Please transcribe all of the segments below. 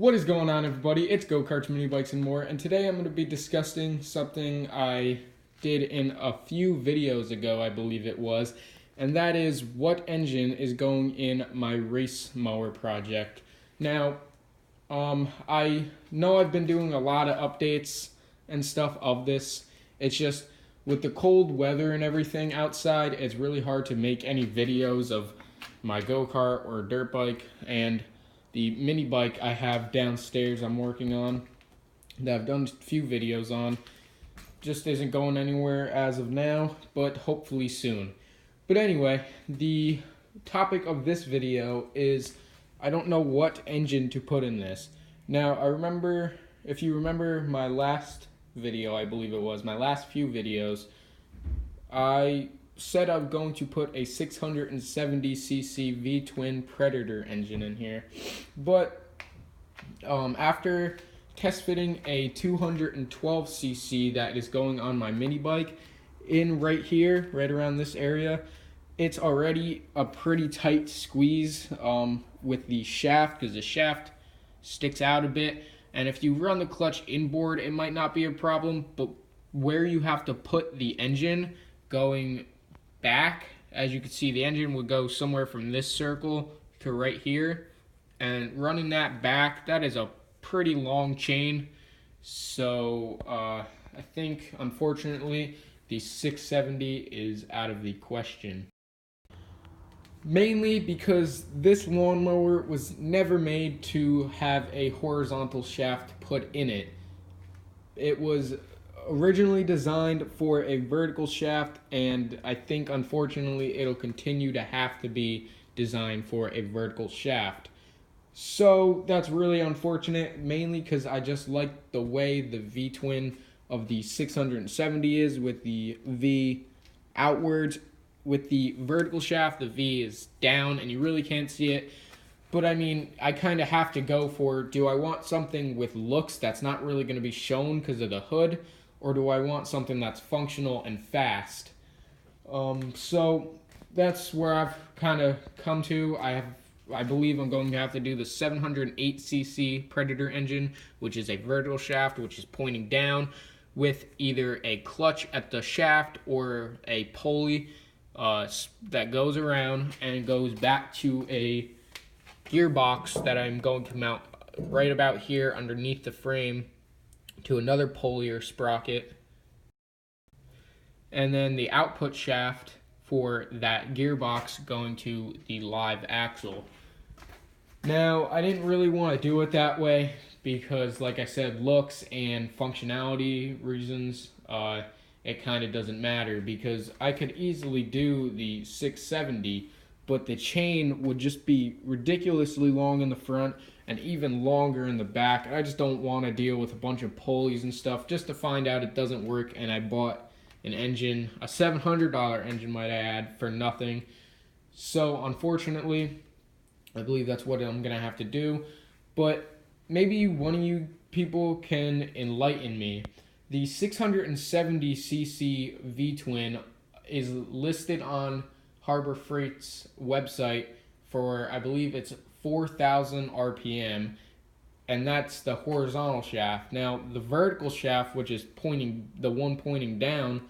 What is going on, everybody? It's Go-Karts, Mini Bikes, and more, and today I'm going to be discussing something I did in a few videos ago, I believe it was, and that is what engine is going in my race mower project. Now, I know I've been doing a lot of updates and stuff of this. It's just with the cold weather and everything outside, it's really hard to make any videos of my go-kart or dirt bike, and the mini bike I have downstairs I'm working on that I've done a few videos on just isn't going anywhere as of now, but hopefully soon. But anyway, the topic of this video is I don't know what engine to put in this. Now, if you remember my last video, I believe it was, my last few videos, I said I'm going to put a 670cc V-twin Predator engine in here, but after test fitting a 212cc that is going on my mini bike in right here, right around this area, it's already a pretty tight squeeze with the shaft, because the shaft sticks out a bit, and if you run the clutch inboard it might not be a problem, but where you have to put the engine going back, as you can see, the engine would go somewhere from this circle to right here, and running that back, that is a pretty long chain. So I think unfortunately the 670 is out of the question, mainly because this lawnmower was never made to have a horizontal shaft put in it. It was originally designed for a vertical shaft, and I think unfortunately it'll continue to have to be designed for a vertical shaft. So that's really unfortunate, mainly because I just like the way the V-twin of the 670 is, with the V outwards. With the vertical shaft, the V is down and you really can't see it. But I mean, I kind of have to go for, do I want something with looks that's not really going to be shown because of the hood, or do I want something that's functional and fast? So that's where I've kind of come to. I believe I'm going to have to do the 708cc Predator engine, which is a vertical shaft, which is pointing down, with either a clutch at the shaft or a pulley that goes around and goes back to a gearbox that I'm going to mount right about here underneath the frame to another pulley or sprocket, and then the output shaft for that gearbox going to the live axle. Now, I didn't really want to do it that way because, like I said, looks and functionality reasons, it kind of doesn't matter, because I could easily do the 670, but the chain would just be ridiculously long in the front and even longer in the back. I just don't want to deal with a bunch of pulleys and stuff just to find out it doesn't work, and I bought an engine, a $700 engine might I add, for nothing. So unfortunately, I believe that's what I'm going to have to do, but maybe one of you people can enlighten me. The 670cc V-twin is listed on Harbor Freight's website for, I believe it's 4,000 RPM, and that's the horizontal shaft. Now, the vertical shaft, which is the one pointing down,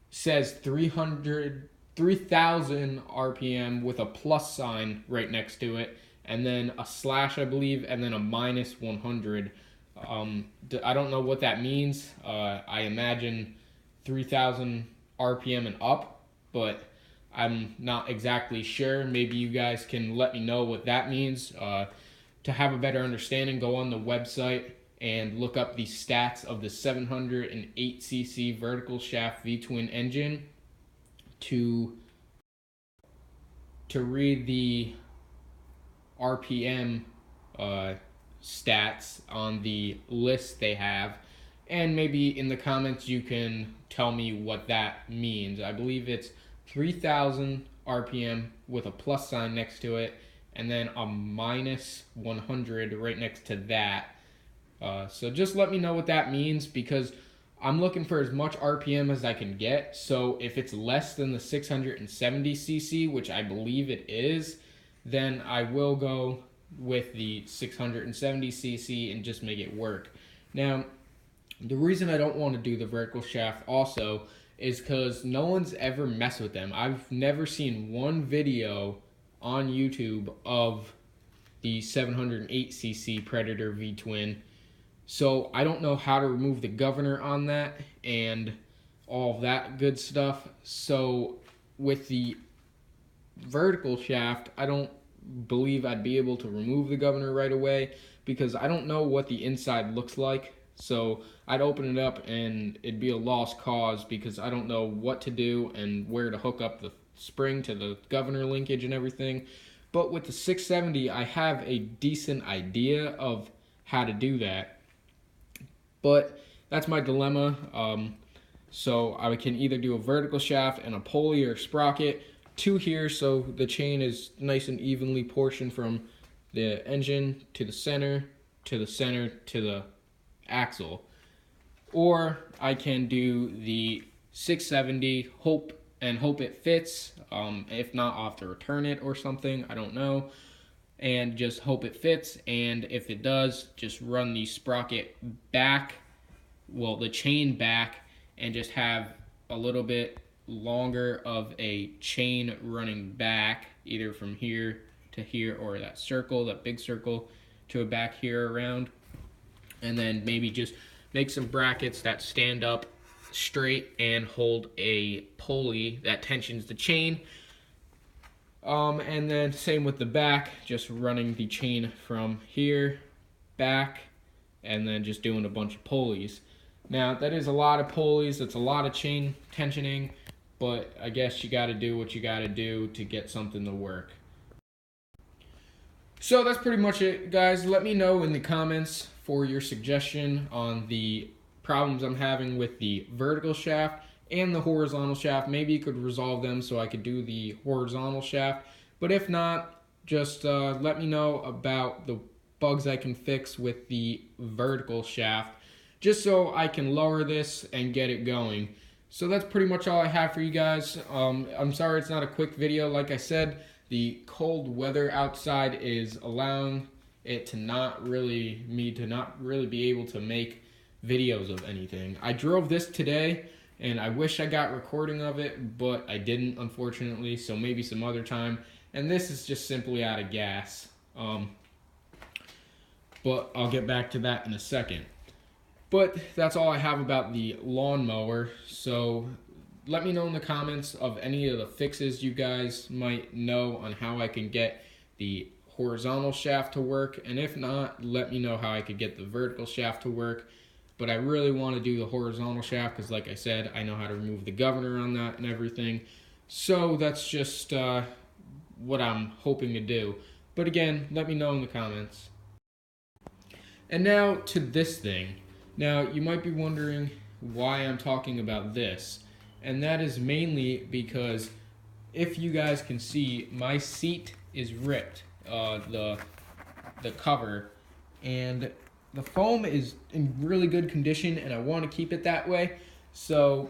says 3,000 RPM with a plus sign right next to it, and then a slash, I believe, and then a minus 100. I don't know what that means. I imagine 3,000 RPM and up, but I'm not exactly sure. Maybe you guys can let me know what that means. To have a better understanding, go on the website and look up the stats of the 708cc vertical shaft V-twin engine to read the RPM stats on the list they have, and maybe in the comments you can tell me what that means. I believe it's 3,000 RPM with a plus sign next to it, and then a minus 100 right next to that. So just let me know what that means, because I'm looking for as much RPM as I can get. So if it's less than the 670cc, which I believe it is, then I will go with the 670cc and just make it work. Now, the reason I don't want to do the vertical shaft also is because no one's ever messed with them. I've never seen one video on YouTube of the 708cc Predator V-twin. So I don't know how to remove the governor on that and all of that good stuff. So with the vertical shaft, I don't believe I'd be able to remove the governor right away because I don't know what the inside looks like. So I'd open it up and it'd be a lost cause because I don't know what to do and where to hook up the spring to the governor linkage and everything. But with the 670, I have a decent idea of how to do that. But that's my dilemma. So I can either do a vertical shaft and a pulley or sprocket, two here so the chain is nice and evenly portioned from the engine to the center to the axle. Or I can do the 670, hope it fits. If not, I'll have to return it or something, I don't know. And just hope it fits, and if it does, just run the sprocket back, well, the chain back, and just have a little bit longer of a chain running back, either from here to here, or that circle, that big circle, to a back here around. And then maybe just make some brackets that stand up straight and hold a pulley that tensions the chain. And then same with the back, just running the chain from here back and then just doing a bunch of pulleys. Now that is a lot of pulleys, it's a lot of chain tensioning, but I guess you got to do what you got to do to get something to work. So that's pretty much it, guys. Let me know in the comments for your suggestion on the problems I'm having with the vertical shaft and the horizontal shaft. Maybe you could resolve them so I could do the horizontal shaft. But if not, just let me know about the bugs I can fix with the vertical shaft, just so I can lower this and get it going. So that's pretty much all I have for you guys. I'm sorry it's not a quick video. Like I said, the cold weather outside is allowing it to not really be able to make videos of anything. I drove this today, and I wish I got recording of it, but I didn't, unfortunately, so maybe some other time. And this is just simply out of gas. But I'll get back to that in a second. But that's all I have about the lawnmower. So let me know in the comments of any of the fixes you guys might know on how I can get the horizontal shaft to work. And if not, let me know how I could get the vertical shaft to work. But I really want to do the horizontal shaft because, like I said, I know how to remove the governor on that and everything. So that's just what I'm hoping to do. But again, let me know in the comments. And now to this thing. Now, you might be wondering why I'm talking about this. And that is mainly because if you guys can see, my seat is ripped, the cover, and the foam is in really good condition, and I want to keep it that way. So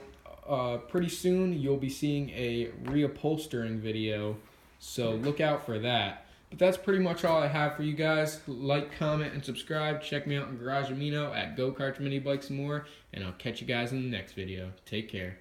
pretty soon you'll be seeing a reupholstering video, so look out for that. But that's pretty much all I have for you guys. Like, comment, and subscribe. Check me out on Garage Amino at Go Karts Mini Bikes and More, and I'll catch you guys in the next video. Take care.